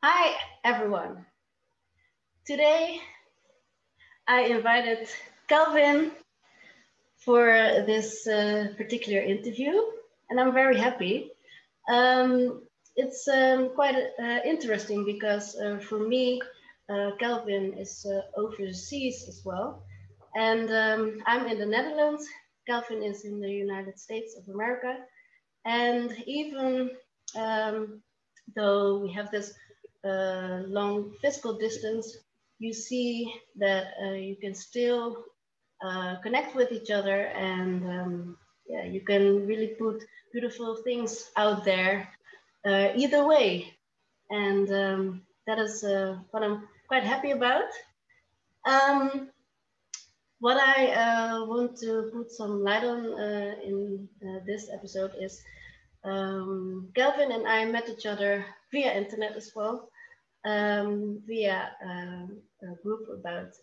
Hi, everyone. Today I invited Kelvin for this particular interview, and I'm very happy. It's quite interesting because for me, Kelvin is overseas as well, and I'm in the Netherlands. Kelvin is in the United States of America, and even um, though we have this long physical distance, you see that you can still connect with each other, and yeah, you can really put beautiful things out there either way. And that is what I'm quite happy about. Um, what I want to put some light on in this episode is Kelvin and I met each other via internet as well, via a group about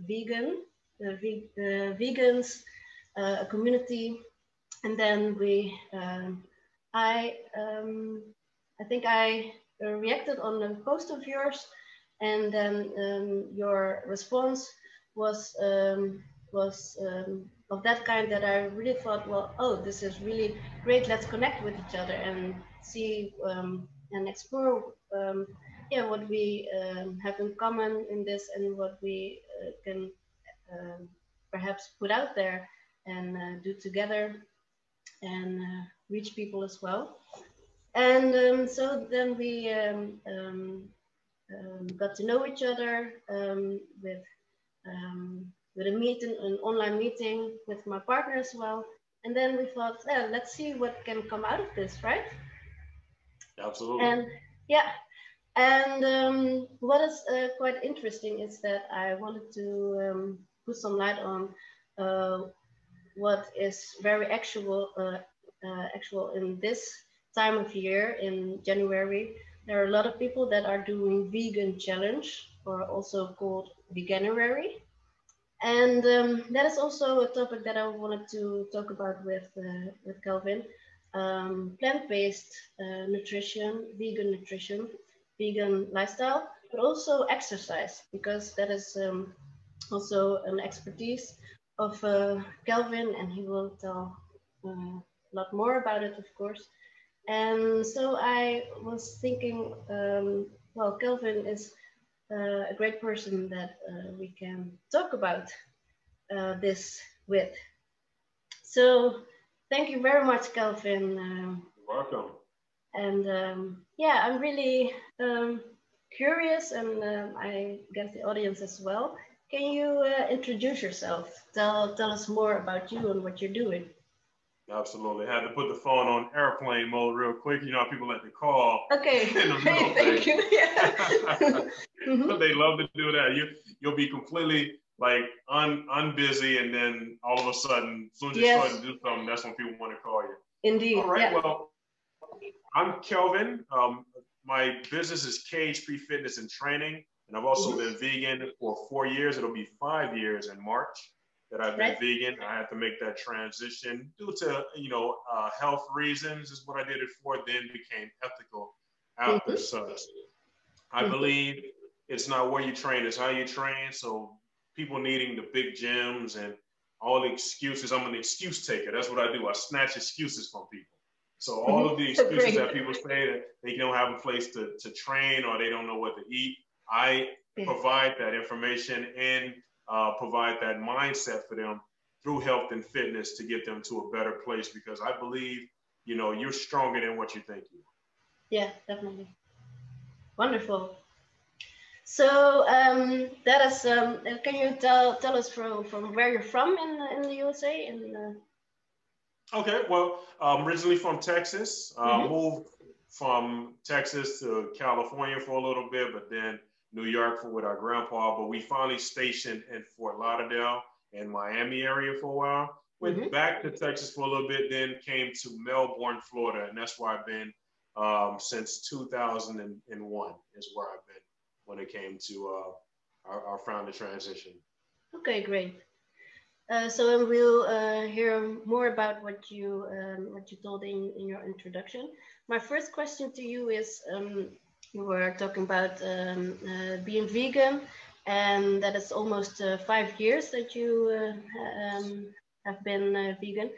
vegans, a community, and then I, I think I reacted on a post of yours, and then your response was of that kind that I really thought, well, oh, this is really great. Let's connect with each other and see and explore, yeah, what we have in common in this and what we can perhaps put out there and do together and reach people as well. And so then we got to know each other with a meeting, an online meeting with my partner as well. And then we thought, yeah, let's see what can come out of this, right? Absolutely. And yeah, and what is quite interesting is that I wanted to put some light on what is very actual in this time of year in January. There are a lot of people that are doing vegan challenge, or also called veganuary. And that is also a topic that I wanted to talk about with Kelvin. Plant-based nutrition, vegan lifestyle, but also exercise, because that is also an expertise of Kelvin, and he will tell a lot more about it, of course. And so I was thinking, well, Kelvin is a great person that we can talk about this with. So thank you very much, Kelvin. Welcome. And yeah, I'm really curious, and I guess the audience as well. Can you introduce yourself? Tell us more about you and what you're doing. Absolutely. Had to put the phone on airplane mode real quick. You know how people like to call Okay, in the middle great, of thank things. you. Yeah. Mhm. They love to do that. You'll be completely like unbusy, and then all of a sudden, as soon as you start to Yes, do something, that's when people want to call you. All indeed. right. Yeah. Well, I'm Kelvin. My business is KHP Fitness and Training, and I've also Mhm. been vegan for 4 years. It'll be 5 years in March that I've been Right. vegan. I had to make that transition due to health reasons is what I did it for. Then became ethical after Mhm. such. I Mhm. believe it's not where you train, it's how you train. So people needing the big gyms and all the excuses. I'm an excuse taker. That's what I do. I snatch excuses from people. So all of the Mhm. excuses Great. that people say that they don't have a place to train or they don't know what to eat, I Yeah. provide that information and provide that mindset for them through health and fitness to get them to a better place because I believe, you're stronger than what you think you are. Yeah, definitely. Wonderful. So that is. Can you tell us from where you're from in the USA? Okay, well, I'm originally from Texas. Mhm. Moved from Texas to California for a little bit, but then New York with our grandpa. But we finally stationed in Fort Lauderdale and Miami area for a while. Went Mhm. back to Texas for a little bit, then came to Melbourne, Florida, and that's where I've been since 2001 is where I've been when it came to our founder transition. Okay, great. So we'll hear more about what you told in your introduction. My first question to you is, You were talking about being vegan, and that it's almost 5 years that you have been vegan.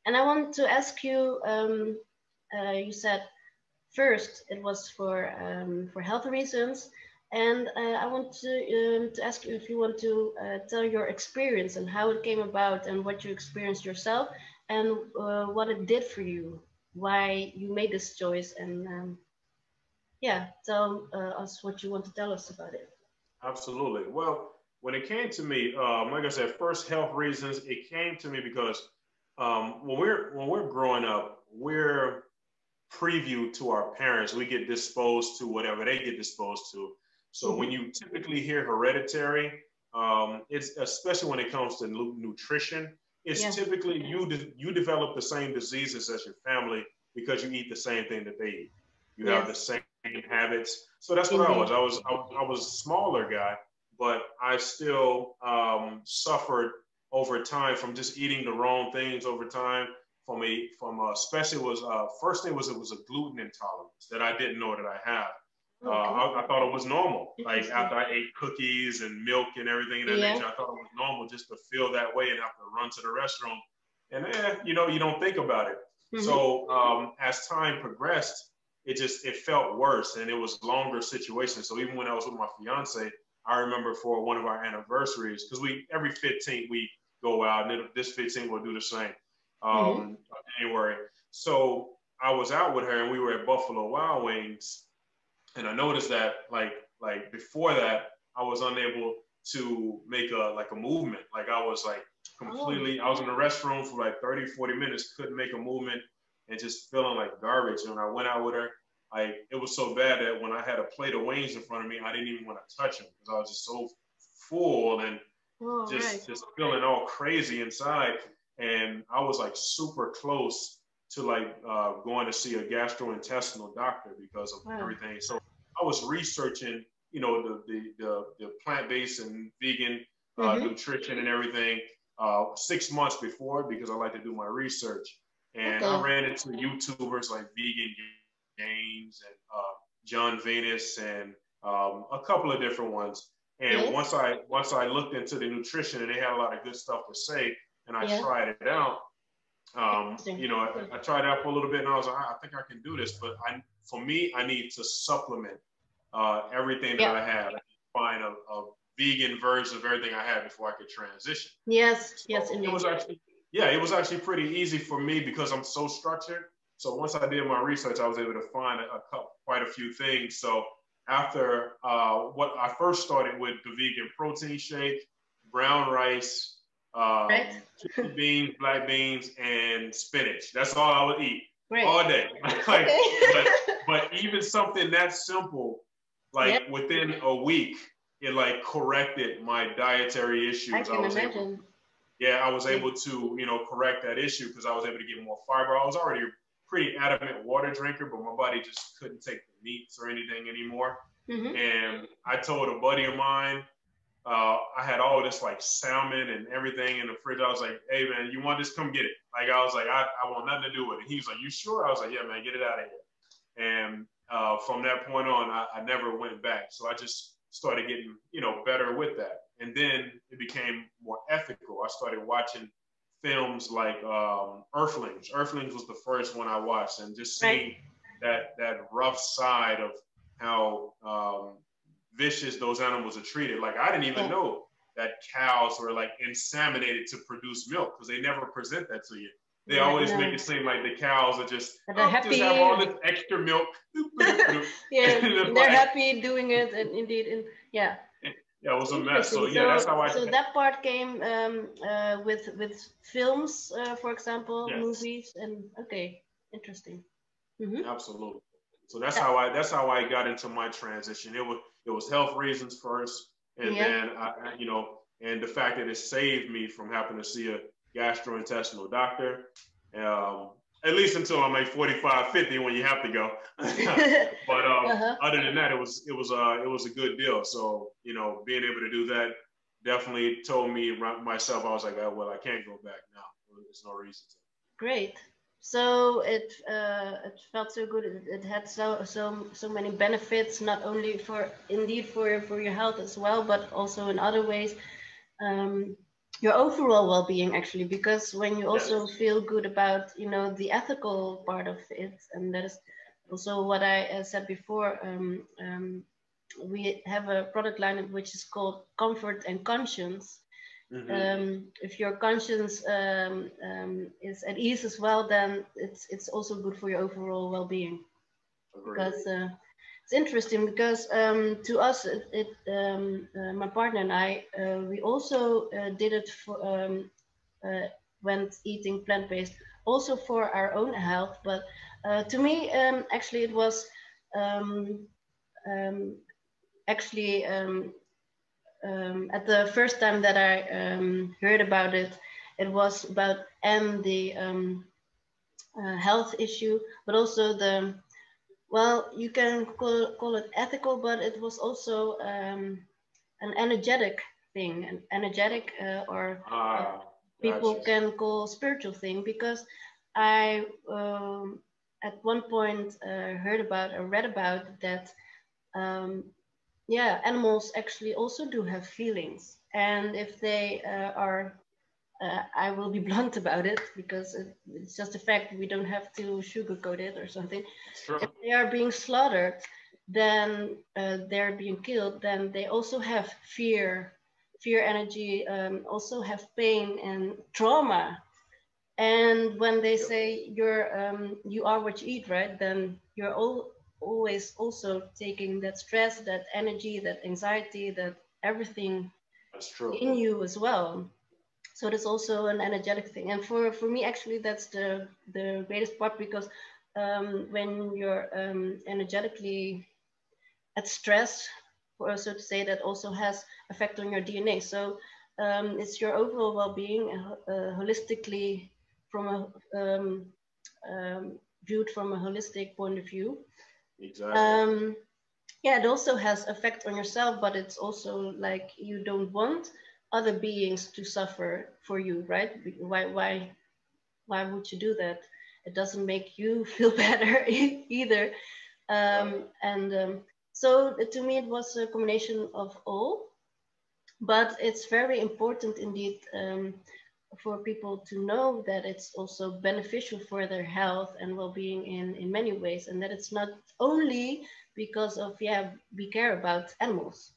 And I want to ask you, you said first it was for health reasons, and I want to ask you if you want to tell your experience and how it came about and what you experienced yourself and what it did for you, why you made this choice, and yeah, tell us what you want to tell us about it. Absolutely. Well, when it came to me, like I said, first health reasons. It came to me because when we're growing up, we're preview to our parents. We get disposed to whatever they get disposed to. So when you typically hear hereditary, it's especially when it comes to nutrition, it's typically you develop the same diseases as your family because you eat the same thing that they eat. You have the same habits. So that's what I was. I was a smaller guy, but I still suffered over time from just eating the wrong things over time. Especially was first thing was it was a gluten intolerance that I didn't know that I had. I thought it was normal. Like after I ate cookies and milk and everything of that nature, I thought it was normal just to feel that way and have to run to the restroom. And you know, you don't think about it. So as time progressed, it felt worse and it was longer situations. So even when I was with my fiance, I remember for one of our anniversaries, because every 15th we go out, and this 15th we'll do the same. January. So I was out with her and we were at Buffalo Wild Wings, and I noticed that like before that I was unable to make a movement. Like I was like completely I was in the restroom for like 30, 40 minutes, couldn't make a movement and just feeling like garbage. And when I went out with her, it was so bad that when I had a plate of wings in front of me, I didn't even want to touch them because I was just so full and just feeling all crazy inside. And I was like super close to like going to see a gastrointestinal doctor because of everything. So I was researching, you know, the plant-based and vegan nutrition and everything 6 months before because I like to do my research. And I ran into YouTubers like Vegan Games and John Venus and a couple of different ones. And once I looked into the nutrition and they had a lot of good stuff to say, and I tried it out. You know, I tried it out for a little bit, and I was like, I think I can do this. But for me, I need to supplement everything that I have. I need to find a vegan version of everything I had before I could transition. Indeed. It was actually pretty easy for me because I'm so structured. So once I did my research, I was able to find quite a few things. So after what I first started with the vegan protein shake, brown rice, kidney beans, black beans, and spinach. That's all I would eat all day. But even something that simple, like within a week, it like corrected my dietary issues. I was able to, you know, correct that issue because I was able to get more fiber. I was already a pretty adamant water drinker, but my body just couldn't take the meats or anything anymore. And I told a buddy of mine, I had all this like salmon and everything in the fridge. I was like, hey man, you want this? Come get it. Like I was like, I want nothing to do with it. He was like, you sure? I was like, yeah man, get it out of here. And from that point on, I never went back. So I just started getting, you know, better with that. And then it became more ethical. I started watching films like Earthlings. Earthlings was the first one I watched, and just seeing that rough side of how vicious those animals are treated. Like I didn't even know that cows were like inseminated to produce milk because they never present that to you. They always make it seem like the cows are just just have all this extra milk. They're happy doing it, and indeed, it was a mess. So that's how I. So that part came with films, for example, movies, and interesting. Absolutely. So that's how I got into my transition. It was health reasons first, and then you know, and the fact that it saved me from having to see a gastrointestinal doctor, at least until I'm like 45, 50 when you have to go. But other than that, it was a good deal. So, you know, being able to do that definitely told me myself, I was like, oh, well, I can't go back now. There's no reason to. Great. So it felt so good. It had so many benefits, not only for your health as well, but also in other ways, um, your overall well-being actually. Because when you also Yes. feel good about the ethical part of it, and that is also what I said before. We have a product line which is called Comfort and Conscience. Mm-hmm. If your conscience is at ease as well, then it's also good for your overall well-being. Agreed. Because it's interesting because to us, my partner and I, we also did it for went eating plant-based, also for our own health. But to me, actually, it was um, um, actually at the first time that I heard about it, it was about the health issue, but also you can call it ethical, but it was also an energetic thing, an energetic or people Gotcha. can call spiritual thing, because I at one point heard about or read about that um, yeah, animals actually also do have feelings, and if they are I will be blunt about it because it's just a fact. We don't have to sugarcoat it or something. It's true. If they are being slaughtered, then they're being killed, then they also have fear energy, also have pain and trauma. And when they Yep. say you are what you eat, right? Then you're always also taking that stress, that energy, that anxiety, that everything That's true. in you as well. So that's also an energetic thing. And for me, actually, that's the greatest part, because when you're energetically at stress, or so to say, that also has effect on your DNA. So it's your overall well-being, holistically, from viewed from a holistic point of view. Exactly. Um, yeah, it also has effect on yourself, but it's also like you don't want other beings to suffer for you, right? Why would you do that? It doesn't make you feel better either. Right. And so to me, it was a combination of all, but it's very important indeed, for people to know that it's also beneficial for their health and well-being in many ways, and that it's not only because of, yeah, we care about animals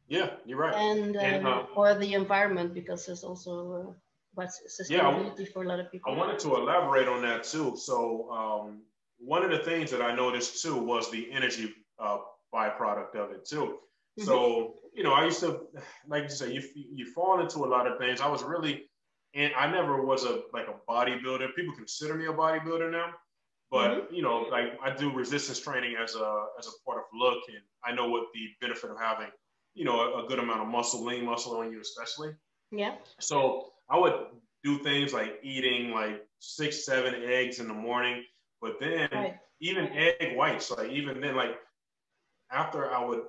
Yeah, you're right. and And or the environment, because there's also about yeah, sustainability for a lot of I people. wanted to elaborate on that too. So one of the things that I noticed too was the energy byproduct of it too. Mm-hmm. So I used to, like you say, you fall into a lot of things. I was really, and I never was like a bodybuilder. People consider me a bodybuilder now, but Mm-hmm. like I do resistance training as a part of look, and I know what the benefit of having a good amount of muscle, lean muscle on you, especially. Yeah. So I would do things like eating like 6, 7 eggs in the morning, but then Right. even egg whites, like even then, like after I would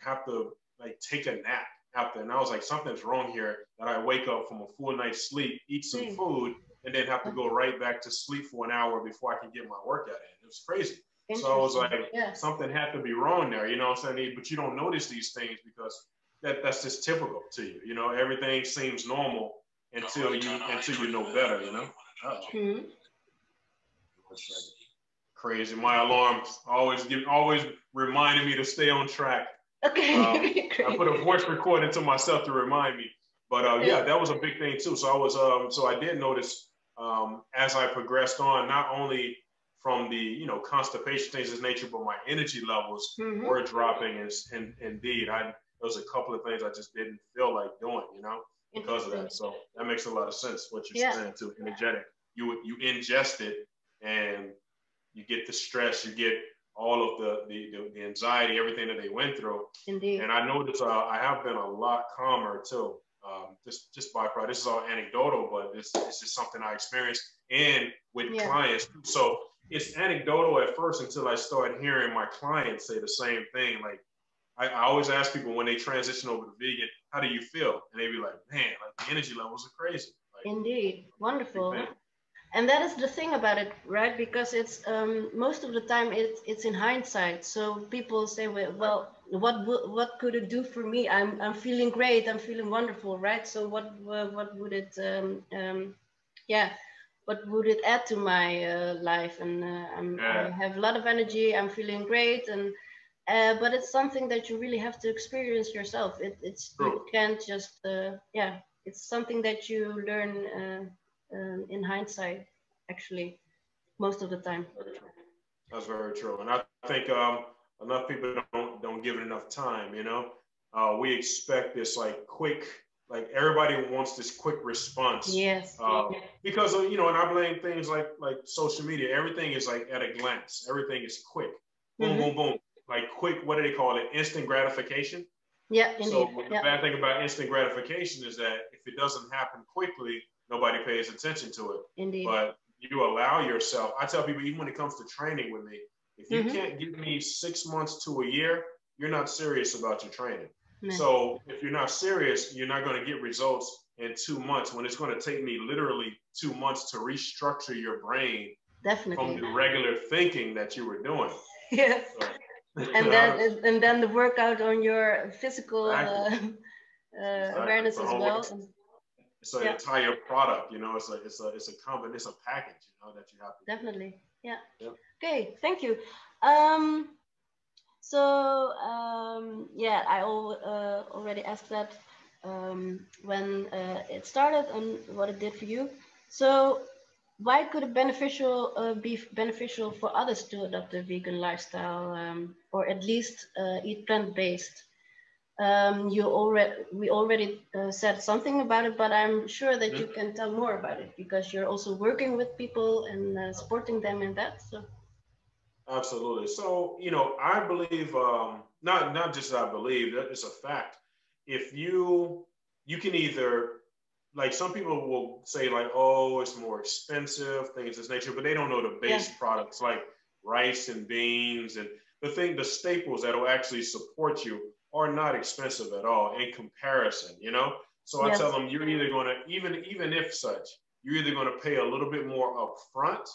have to like take a nap after, and I was like, something's wrong here. That I wake up from a full night's sleep, eat some Same. food, and then have to go right back to sleep for an hour before I can get my workout in. It was crazy. So I was Interesting. like, Yeah. something had to be wrong there, what I'm saying? But you don't notice these things because that's just typical to you. Everything seems normal until you know better. Uh-oh. Mm-hmm. Crazy. My alarms always reminding me to stay on track. Okay. I put a Great. voice recording to myself to remind me. But Yeah. yeah, that was a big thing too. So I did notice as I progressed on, not only from the constipation things of this nature, but my energy levels Mm-hmm. were dropping. And indeed, there was a couple of things I just didn't feel like doing, because of Interesting. that. So that makes a lot of sense what you're Yeah. saying too. Energetic. You ingest it and you get the stress, you get all of the anxiety, everything that they went through. Indeed. And I noticed I have been a lot calmer too. Just by product. This is all anecdotal, but it's just something I experienced and with Yeah. clients. So it's anecdotal at first until I started hearing my clients say the same thing. Like I always ask people when they transition over to vegan, how do you feel? And they be like, man, like the energy levels are crazy. Like, Indeed. big Wonderful. thing. And that is the thing about it, right? Because it's most of the time it's in hindsight. So people say, well, what could it do for me? I'm feeling great. I'm feeling wonderful, right? So what would it yeah, what would it add to my life? And I have a lot of energy. I'm feeling great, and but it's something that you really have to experience yourself. It's True. you can't just yeah. It's something that you learn in hindsight, actually, most of the time. That's very true, and I think enough people don't give it enough time. You know, we expect this like quick, like everybody wants this quick response. Yes. Because you know, and I blame things like social media. Everything is like at a glance. Everything is quick. Boom, boom, boom. Like quick. What do they call it? Instant gratification. Yeah, indeed. So the bad thing about instant gratification is that if it doesn't happen quickly, nobody pays attention to it. Indeed. But you allow yourself. I tell people, even when it comes to training with me, if you can't give me 6 months to a year, you're not serious about your training. So if you're not serious, you're not going to get results in 2 months when it's going to take me literally 2 months to restructure your brain from the regular thinking that you were doing. Yes. So, and then the workout on your physical awareness as well. It's an entire product, you know. It's a combination. It's a package, you know, that you have to. Definitely, yeah. Yep. Okay, thank you. Yeah, I already asked that when it started and what it did for you. So, why could it be beneficial for others to adopt a vegan lifestyle, or at least eat plant-based? We already said something about it, but I'm sure that you can tell more about it because you're also working with people and supporting them in that. So. Absolutely. So, you know, I believe, not just I believe, that it's a fact. If you can either, like, some people will say like, oh, it's more expensive, things of this nature, but they don't know the base products like rice and beans and the staples that will actually support you are not expensive at all in comparison, you know? So I tell them, you're either going to, even if such, you're either going to pay a little bit more upfront,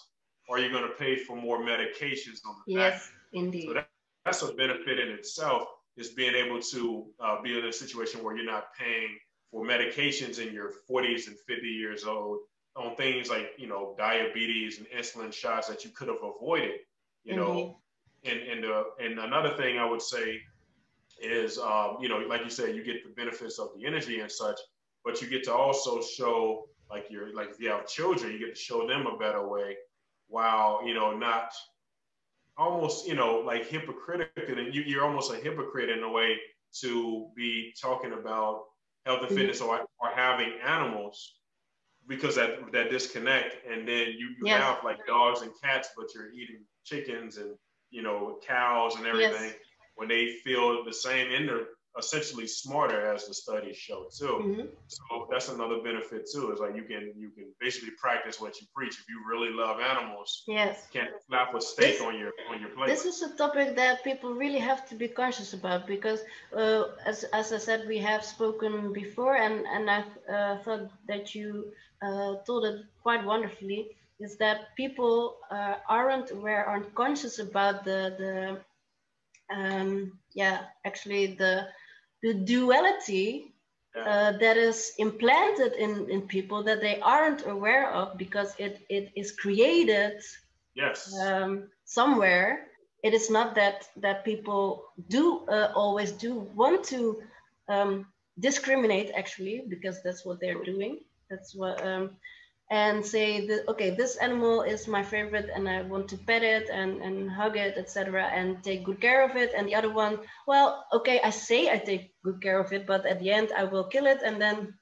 or you're going to pay for more medications on the back. Yes, indeed. So that's a benefit in itself, is being able to be in a situation where you're not paying for medications in your 40s and 50 years old on things like, you know, diabetes and insulin shots that you could have avoided, you know. And another thing I would say is, you know, like you said, you get the benefits of the energy and such, but you get to also show, like if you have children, you get to show them a better way, while, you know, not almost, you know, like hypocritical, and you're almost a hypocrite in a way to be talking about health and fitness or having animals, because that disconnect, and then you have like dogs and cats, but you're eating chickens and, you know, cows and everything, when they feel the same, and they're essentially smarter, as the studies show too. So that's another benefit too, is like you can basically practice what you preach. If you really love animals, you can't slap a steak on your plate. This is a topic that people really have to be conscious about, because as I said, we have spoken before, and I thought that you told it quite wonderfully, is that people aren't aware, aren't conscious about actually the duality that is implanted in people that they aren't aware of, because it is created somewhere. It is not that people do always do want to discriminate, actually, because that's what they're doing. That's what and say that, okay, this animal is my favorite and I want to pet it and hug it, etc., and take good care of it. And the other one, well, okay, I say I take good care of it, but at the end I will kill it. And then,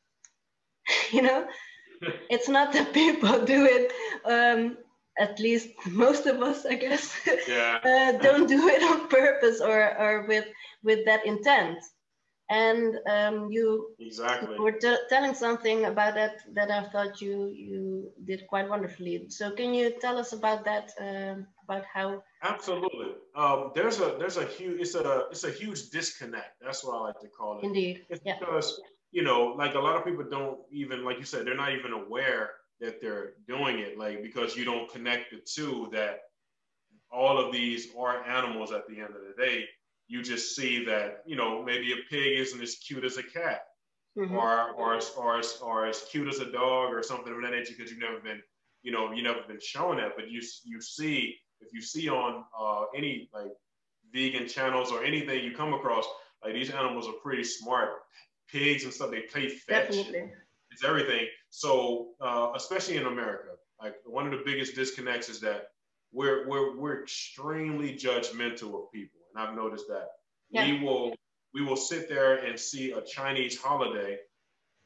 you know, it's not that people do it, at least most of us, I guess, don't do it on purpose or with that intent. And you were telling something about that I thought you did quite wonderfully. So can you tell us about that? About how? Absolutely. There's a huge it's a huge disconnect. That's what I like to call it. Indeed. It's because, you know, like, a lot of people don't even, like you said, they're not even aware they're doing it, like, because you don't connect the two, that all of these are animals at the end of the day. You just see that, you know, maybe a pig isn't as cute as a cat, or as cute as a dog or something of that nature, because you've never been, you know, you never been shown that. But you see, if you see on any like vegan channels or anything you come across, like, these animals are pretty smart. Pigs and stuff, they play fetch. Definitely. It's everything. So especially in America, like, one of the biggest disconnects is that we're extremely judgmental of people, and I've noticed that. Yeah. We will sit there and see a Chinese holiday,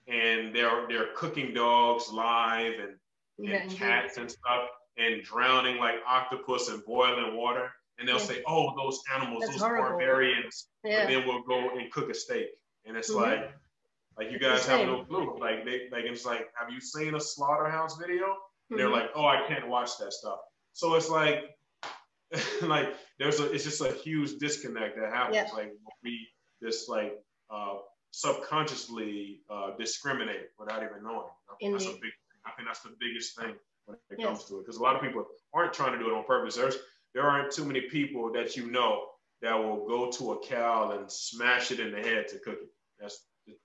and they're cooking dogs live, and cats and stuff, and drowning like octopus in boiling water, and they'll say, "Oh, those animals, that's those horrible barbarians." But then we'll go and cook a steak, and it's like you guys have no clue. Like, it's like, have you seen a slaughterhouse video? And they're like, "Oh, I can't watch that stuff." So it's like, like, it's just a huge disconnect that happens. Yeah. Like, we just like subconsciously discriminate without even knowing. I think that's the biggest thing when it comes to it, because a lot of people aren't trying to do it on purpose. There aren't too many people that you know that will go to a cow and smash it in the head to cook it.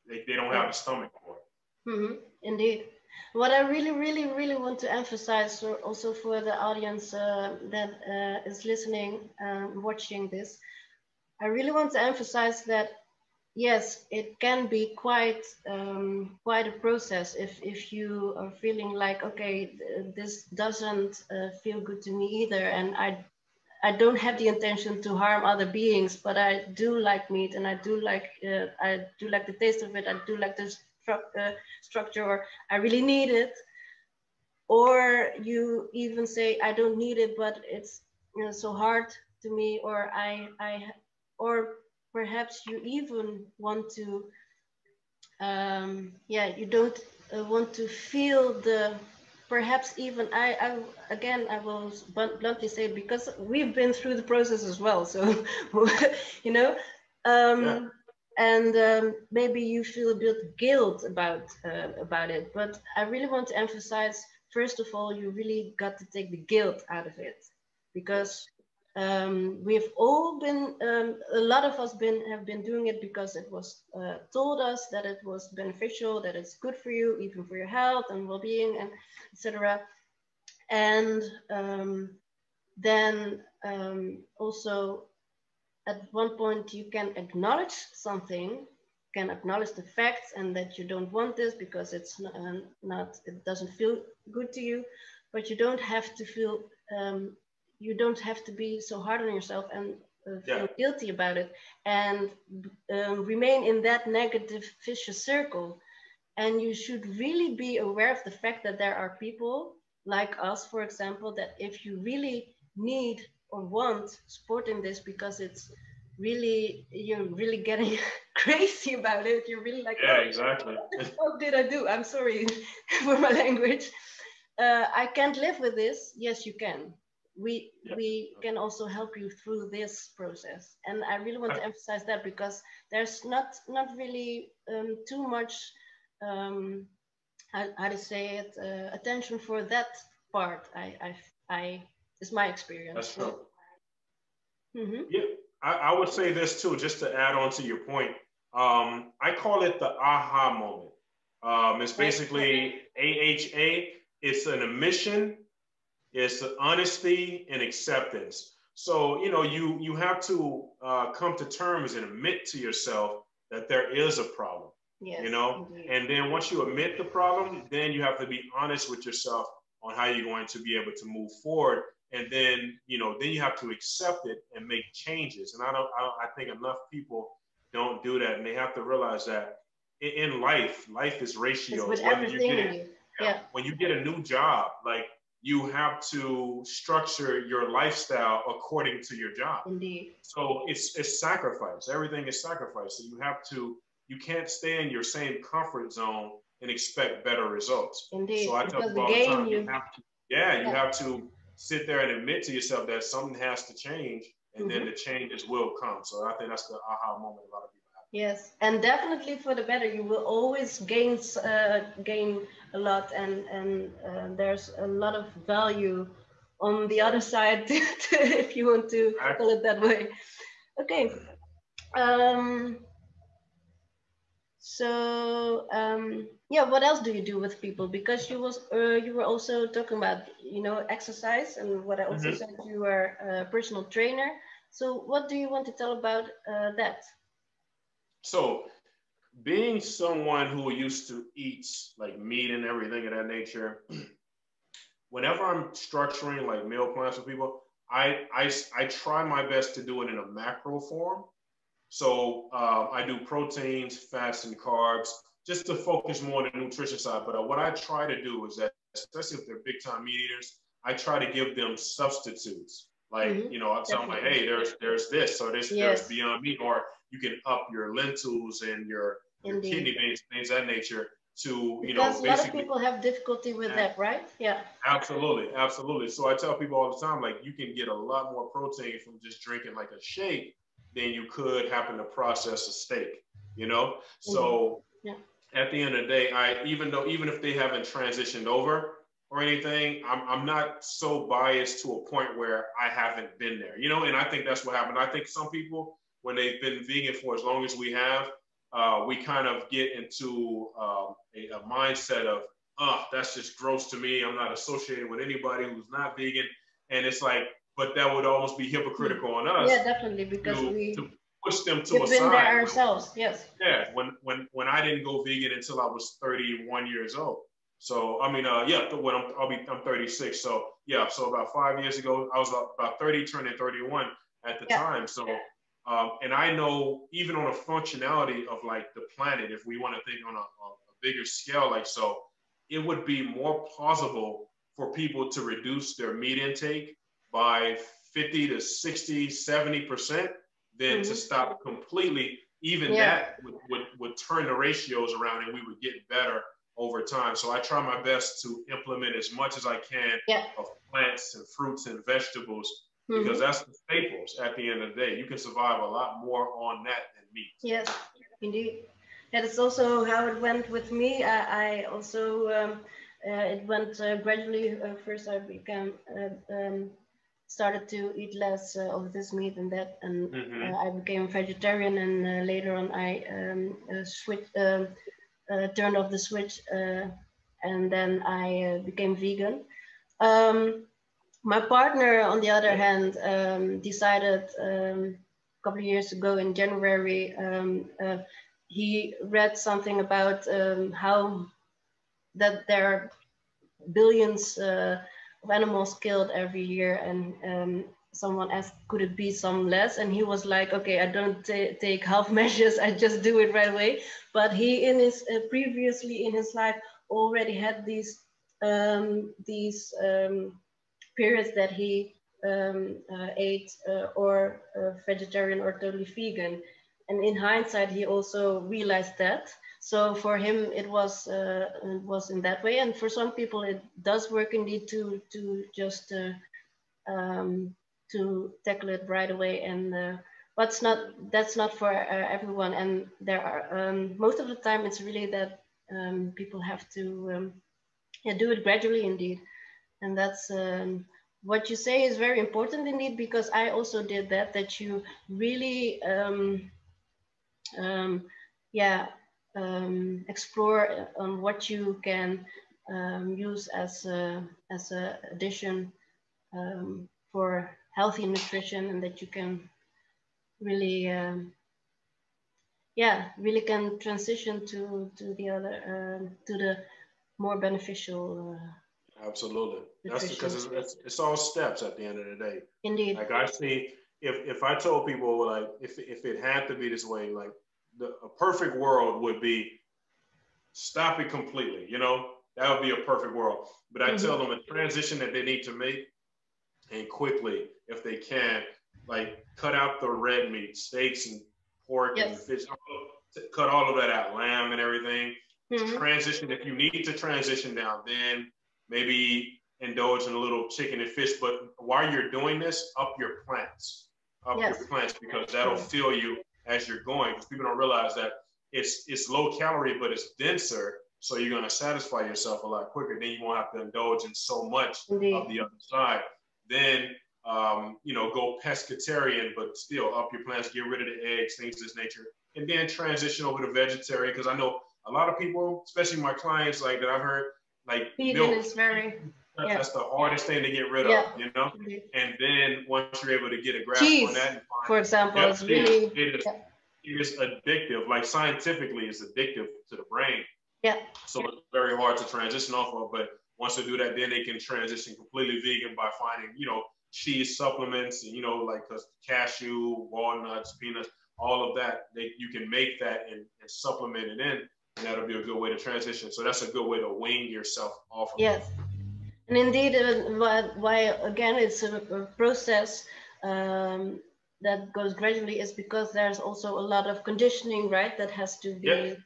They don't have the stomach for it. Indeed. What I really, really, really want to emphasize, also for the audience that is listening, watching this, I really want to emphasize that, yes, it can be quite a process if you are feeling like, okay, this doesn't feel good to me either, and I don't have the intention to harm other beings, but I do like meat, and I do like the taste of it. I do like the structure, or I really need it. Or you even say, I don't need it, but it's, you know, so hard to me, or or perhaps you even want to, you don't want to feel the. Perhaps even I will bluntly say it, because we've been through the process as well. So, you know, and maybe you feel a bit guilt about it. But I really want to emphasize, first of all, you really got to take the guilt out of it, because we've all been, a lot of us have been doing it because it was told us that it was beneficial, that it's good for you, even for your health and well-being, and etc. And then also, at one point, you can acknowledge something, can acknowledge the facts, and that you don't want this because it's it doesn't feel good to you. But you don't have to feel. You don't have to be so hard on yourself and feel guilty about it, and remain in that negative vicious circle. And you should really be aware of the fact that there are people like us, for example, that if you really need or want support in this, because it's really, you're really getting crazy about it. You're really like, exactly. What did I do? I'm sorry for my language. I can't live with this. Yes, you can. We can also help you through this process, and I really want to emphasize that, because there's not really too much how to say it, attention for that part. I is my experience. That's true. Yeah, I would say this too, just to add on to your point. I call it the aha moment. It's basically AHA. It's an admission. It's honesty and acceptance. So, you know, you have to come to terms and admit to yourself that there is a problem. Yes, you know, indeed. And then once you admit the problem, then you have to be honest with yourself on how you're going to be able to move forward. And then, you know, then you have to accept it and make changes. And I think enough people don't do that. And they have to realize that in life is ratios. It's with everything. When you get a new job, like, you have to structure your lifestyle according to your job. Indeed. So it's sacrifice. Everything is sacrifice. So you can't stay in your same comfort zone and expect better results. Indeed. So I tell people all the time, you have to sit there and admit to yourself that something has to change, and then the changes will come. So I think that's the aha moment a lot of people have. Yes, and definitely for the better. You will always gain a lot, and there's a lot of value on the other side, if you want to call it that way. Okay. So yeah, what else do you do with people? Because you were also talking about, you know, exercise, and what I also said, you are a personal trainer. So what do you want to tell about that? So being someone who used to eat like meat and everything of that nature, whenever I'm structuring like meal plans for people, I try my best to do it in a macro form. So I do proteins, fats, and carbs just to focus more on the nutrition side. But what I try to do is that, especially if they're big time meat eaters, I try to give them substitutes. Like, you know, I'll tell them like, hey, there's this, or there's Beyond Meat, or you can up your lentils and your kidney beans, things of that nature to, you know, because a lot of people have difficulty with that, right? Yeah. Absolutely, absolutely. So I tell people all the time, like, you can get a lot more protein from just drinking like a shake than you could having to process a steak, you know? So at the end of the day, even if they haven't transitioned over or anything, I'm not so biased to a point where I haven't been there, you know? And I think that's what happened. I think some people, when they've been vegan for as long as we have, we kind of get into a mindset of, oh, that's just gross to me. I'm not associated with anybody who's not vegan. And it's like, but that would almost be hypocritical on us. Yeah, definitely, because to push them to we've a been side. there ourselves. Yes. Yeah. When I didn't go vegan until I was 31 years old. So I mean, when I'm 36. So yeah. So about 5 years ago, I was about 30, turning 31 at the time. So. And I know even on a functionality of like the planet, if we want to think on a bigger scale, like so, it would be more plausible for people to reduce their meat intake by 50 to 60, 70% than to stop completely. Even that would turn the ratios around and we would get better over time. So I try my best to implement as much as I can of plants and fruits and vegetables, because that's the staples at the end of the day. You can survive a lot more on that than meat. Yes, indeed. That is also how it went with me. I also, it went gradually. First I started to eat less of this meat and that, and I became vegetarian, and later on I turned off the switch, and then I became vegan. My partner, on the other hand, decided a couple of years ago in January, he read something about how that there are billions of animals killed every year, and someone asked, could it be some less? And he was like, okay, I don't take half measures, I just do it right away. But he, in his previously in his life, already had these periods that he ate or vegetarian or totally vegan. And in hindsight, he also realized that. So for him, it was in that way. And for some people, it does work indeed to just to tackle it right away. And but that's not for everyone. And there are most of the time, it's really that people have to do it gradually indeed. And that's what you say is very important indeed, because I also did that you really explore on what you can use as a addition for healthy nutrition, and that you can really really can transition to the other to the more beneficial absolutely. That's because it's all steps at the end of the day. Indeed. Like I see, if I told people, like, if it had to be this way, like a perfect world would be stop it completely, you know, that would be a perfect world. But I tell them a transition that they need to make, and quickly, if they can, like cut out the red meat, steaks and pork and fish, cut all of that out, lamb and everything. Transition, if you need to transition down, then maybe indulge in a little chicken and fish. But while you're doing this, up your plants, because that'll fill you as you're going. Because people don't realize that it's low calorie, but it's denser. So you're going to satisfy yourself a lot quicker. Then you won't have to indulge in so much Indeed. of the other side. Then, you know, go pescatarian, but still up your plants, get rid of the eggs, things of this nature, and then transition over to vegetarian. Because I know a lot of people, especially my clients, like that I've heard, like vegan milk is very, that's the hardest thing to get rid of, you know. And then once you're able to get a grasp cheese, on that, and find, for example, is really it is addictive. Like scientifically, it's addictive to the brain. Yeah. So it's very hard to transition off of. But once they do that, then they can transition completely vegan by finding, you know, cheese supplements, and, you know, like cashew, walnuts, peanuts, all of that. You can make that and supplement it in, and that'll be a good way to transition. So that's a good way to wean yourself off of it. And indeed, why again it's a process that goes gradually is because there's also a lot of conditioning, right, that has to be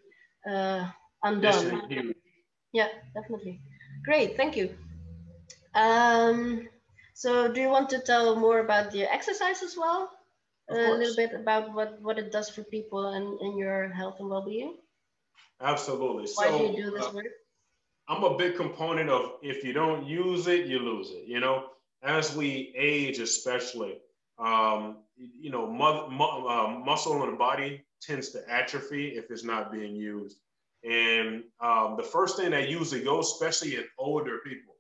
undone. Yeah, definitely. Great, thank you. So do you want to tell more about the exercise as well? A little bit about what it does for people and your health and well-being? Absolutely. Why do you do this work? I'm a big component of, if you don't use it, you lose it. You know, as we age, especially, you know, muscle in the body tends to atrophy if it's not being used. And the first thing that usually goes, especially in older people,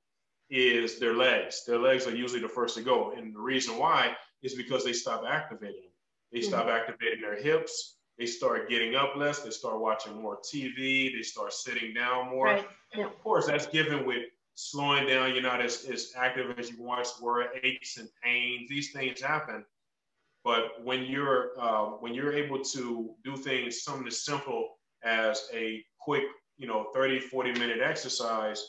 is their legs. Their legs are usually the first to go. And the reason why is because they stop activating them. They stop activating their hips. They start getting up less. They start watching more TV. They start sitting down more. Right. And of course, that's given with slowing down. You're not as active as you once were. Aches and pains. These things happen. But when you're able to do things, something as simple as a quick, you know, 30, 40-minute exercise,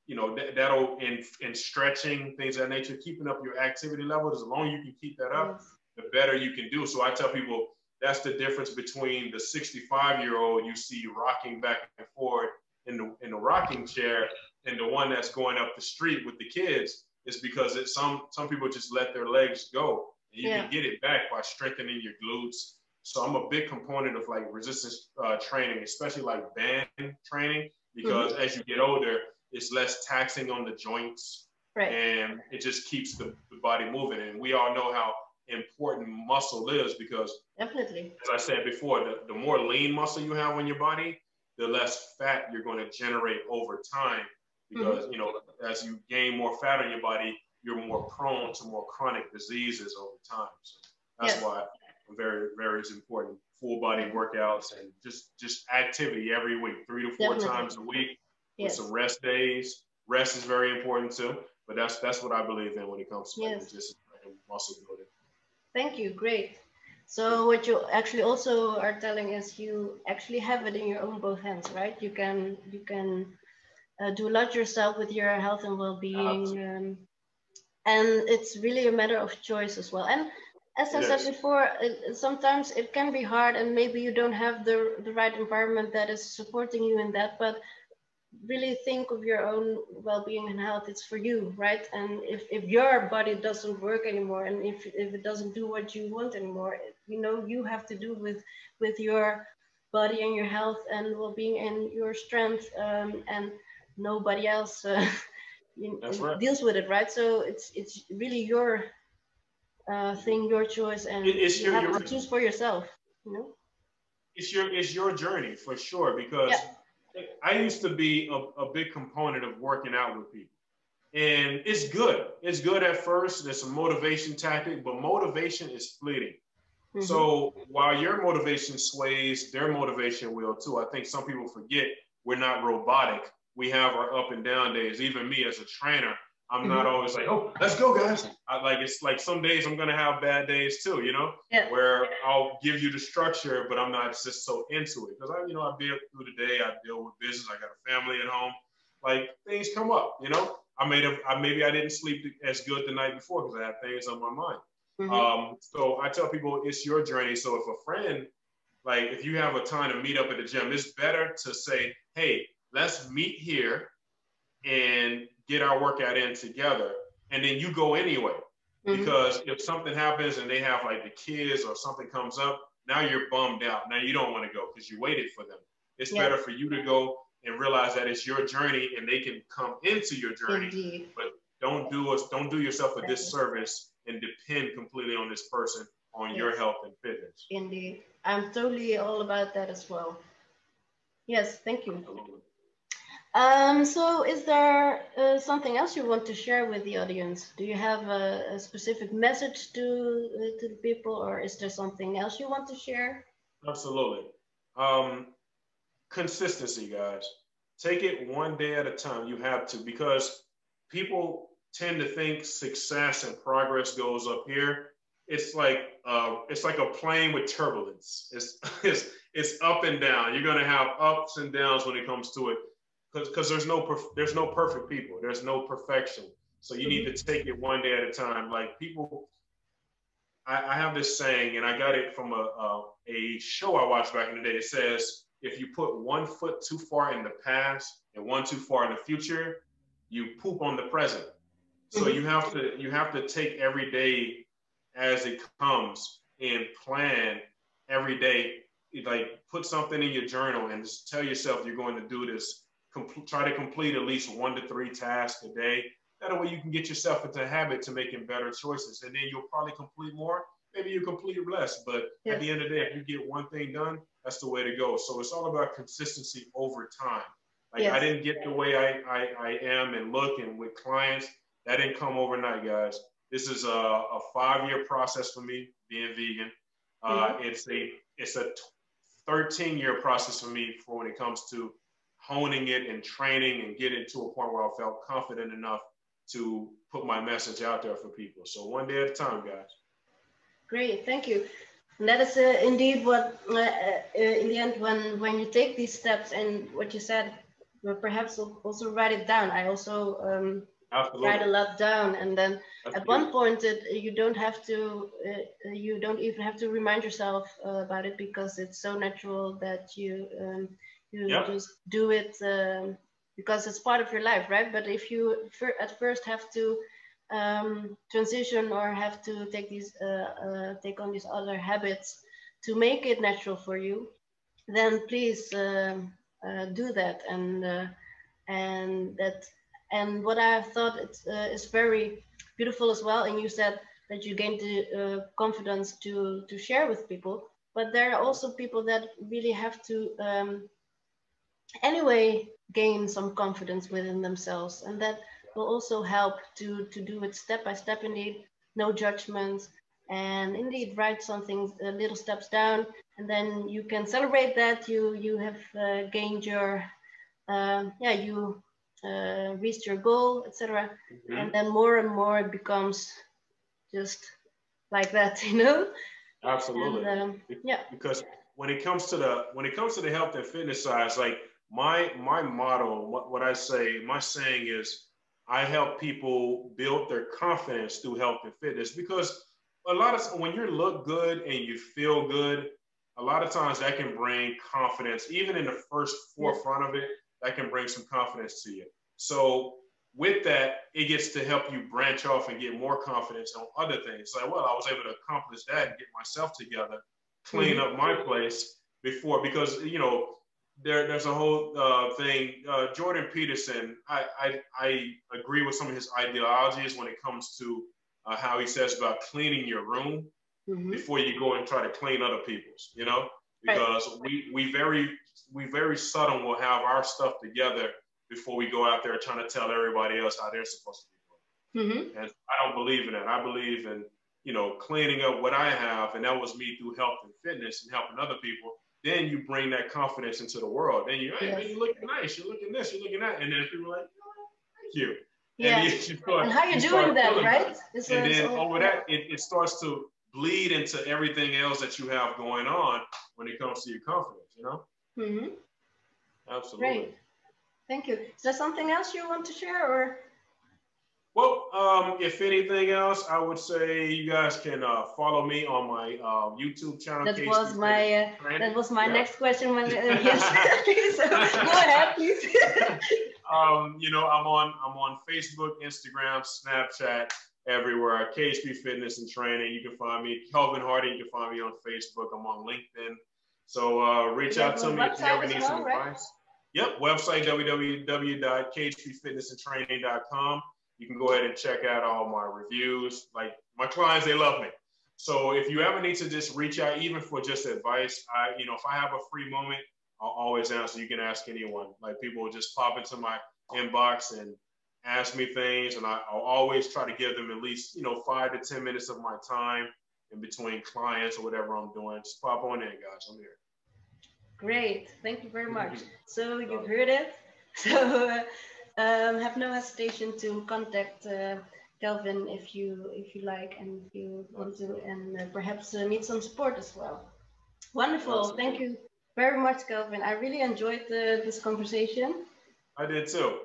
you know, that'll in stretching, things of that nature, keeping up your activity levels. As long as you can keep that up, the better you can do. So I tell people, that's the difference between the 65-year-old you see rocking back and forth in the rocking chair and the one that's going up the street with the kids, is because some people just let their legs go. And you can get it back by strengthening your glutes. So I'm a big component of like resistance training, especially like band training, because as you get older, it's less taxing on the joints, and it just keeps the body moving. And we all know how important muscle is, because definitely, as I said before, the more lean muscle you have on your body, the less fat you're going to generate over time, because you know, as you gain more fat on your body, you're more prone to more chronic diseases over time. So that's why very, very important full body workouts and just activity every week, 3 to 4 times a week, with some rest days. Rest is very important too, but that's what I believe in when it comes to just muscle building. Thank you. Great. So what you actually also are telling is you actually have it in your own both hands, right? You can do a lot yourself with your health and well-being, and it's really a matter of choice as well. And as I said before, sometimes it can be hard, and maybe you don't have the right environment that is supporting you in that, but really think of your own well-being and health. It's for you, right? And if your body doesn't work anymore, and if it doesn't do what you want anymore, you know, you have to do with your body and your health and well-being and your strength, and nobody else deals with it, right? So it's really your thing, your choice, and you have to choose for yourself, you know? It's your journey for sure, because I used to be a big component of working out with people. And it's good. It's good at first. There's a motivation tactic, but motivation is fleeting. So while your motivation sways, their motivation will too. I think some people forget we're not robotic. We have our up and down days. Even me as a trainer, I'm not always like, oh, let's go, guys. It's like some days I'm going to have bad days too, you know, where I'll give you the structure, but I'm not just so into it. Because I deal through the day, I deal with business, I got a family at home. Like, things come up, you know. Maybe I didn't sleep as good the night before because I had things on my mind. So I tell people it's your journey. So if a friend, like if you have a time to meet up at the gym, it's better to say, hey, let's meet here and get our workout in together, and then you go anyway. Because if something happens and they have like the kids or something comes up, now you're bummed out. Now you don't want to go because you waited for them. It's better for you to go and realize that it's your journey and they can come into your journey. Indeed. But don't do yourself a disservice and depend completely on this person, on your health and fitness. Indeed. I'm totally all about that as well. Yes, thank you. Absolutely. So is there something else you want to share with the audience? Do you have a specific message to the people, or is there something else you want to share? Absolutely. Consistency, guys. Take it one day at a time. You have to, because people tend to think success and progress goes up here. It's like a plane with turbulence. It's up and down. You're gonna have ups and downs when it comes to it, because there's no perfect people. There's no perfection. So you need to take it one day at a time. Like people, I have this saying, and I got it from a show I watched back in the day. It says, if you put one foot too far in the past and one too far in the future, you poop on the present. So you have to take every day as it comes and plan every day. Like put something in your journal and just tell yourself you're going to do this. Try to complete at least 1 to 3 tasks a day. That way you can get yourself into a habit to making better choices, and then you'll probably complete more. Maybe you complete less, but at the end of the day, if you get one thing done, that's the way to go. So it's all about consistency over time. Like I didn't get the way I am and look, and with clients, that didn't come overnight, guys. This is a 5-year process for me being vegan. It's a 13-year process for me for when it comes to honing it and training and getting to a point where I felt confident enough to put my message out there for people. So one day at a time, guys. Great, thank you. And that is indeed what, in the end, when you take these steps and what you said, perhaps also write it down. I also write a lot down, and then at one point you don't even have to remind yourself about it, because it's so natural that you just do it because it's part of your life, right? But if you at first have to transition or have to take on these other habits to make it natural for you, then please do that. And what I thought is very beautiful as well. And you said that you gained the confidence to share with people, but there are also people that really have to anyway gain some confidence within themselves, and that will also help to do it step by step. Indeed, no judgment, and indeed write something little steps down, and then you can celebrate that you have gained your you reached your goal, etc. And then more and more it becomes just like that, you know. Absolutely. And, because when it comes to the health and fitness side, it's like my motto, what I say, my saying is, I help people build their confidence through health and fitness, because a lot of when you look good and you feel good, a lot of times that can bring confidence, even in the first forefront of it, that can bring some confidence to you. So with that, it gets to help you branch off and get more confidence on other things. Like, well, I was able to accomplish that and get myself together, clean up my place before, because, you know, there's a whole thing. Jordan Peterson, I agree with some of his ideologies when it comes to how he says about cleaning your room before you go and try to clean other people's, you know, because we very seldom will have our stuff together before we go out there trying to tell everybody else how they're supposed to be doing. And I don't believe in that. I believe in, you know, cleaning up what I have, and that was me through health and fitness and helping other people. Then you bring that confidence into the world. Then you, hey, man, you're looking nice, you're looking this, you're looking that. And then people are like, oh, thank you. Yeah. And how you're doing that, right? And then over that, it starts to bleed into everything else that you have going on when it comes to your confidence, you know? Absolutely. Great. Thank you. Is there something else you want to share, or? Well, if anything else, I would say you guys can follow me on my YouTube channel. That was my next question. Yes, please, go ahead, please. You know, I'm on Facebook, Instagram, Snapchat, everywhere. KHP Fitness and Training. You can find me. Kelvin Hardy. You can find me on Facebook. I'm on LinkedIn. So reach out to me if you ever need some advice. Yep, website www.khpfitnessandtraining.com. You can go ahead and check out all my reviews. Like my clients, they love me. So if you ever need to just reach out, even for just advice, if I have a free moment, I'll always answer. You can ask anyone. Like people will just pop into my inbox and ask me things, and I'll always try to give them at least 5 to 10 minutes of my time in between clients or whatever I'm doing. Just pop on in, guys. I'm here. Great, thank you very much. So you've heard it. So have no hesitation to contact Kelvin if you like, and if you want to, and perhaps need some support as well. Wonderful. Absolutely. Thank you very much, Kelvin. I really enjoyed this conversation. I did too.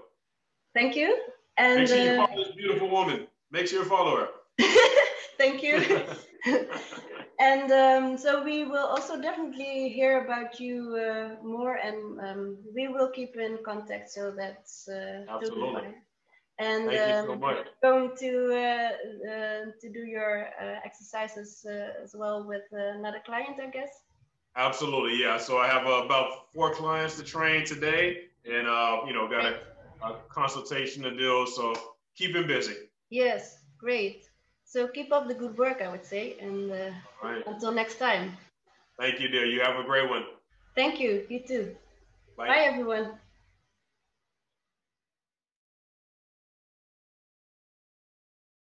Thank you. And make sure you follow this beautiful woman. Make sure you follow her. Thank you. And so we will also definitely hear about you more, and we will keep in contact. So that's totally fine. And thank you so much. Going to do your exercises as well with another client, I guess. Absolutely, yeah. So I have about 4 clients to train today, and got a consultation to do. So keep him busy. Yes, great. So keep up the good work, I would say, and until next time. Thank you, dear. You have a great one. Thank you. You too. Bye, Bye everyone.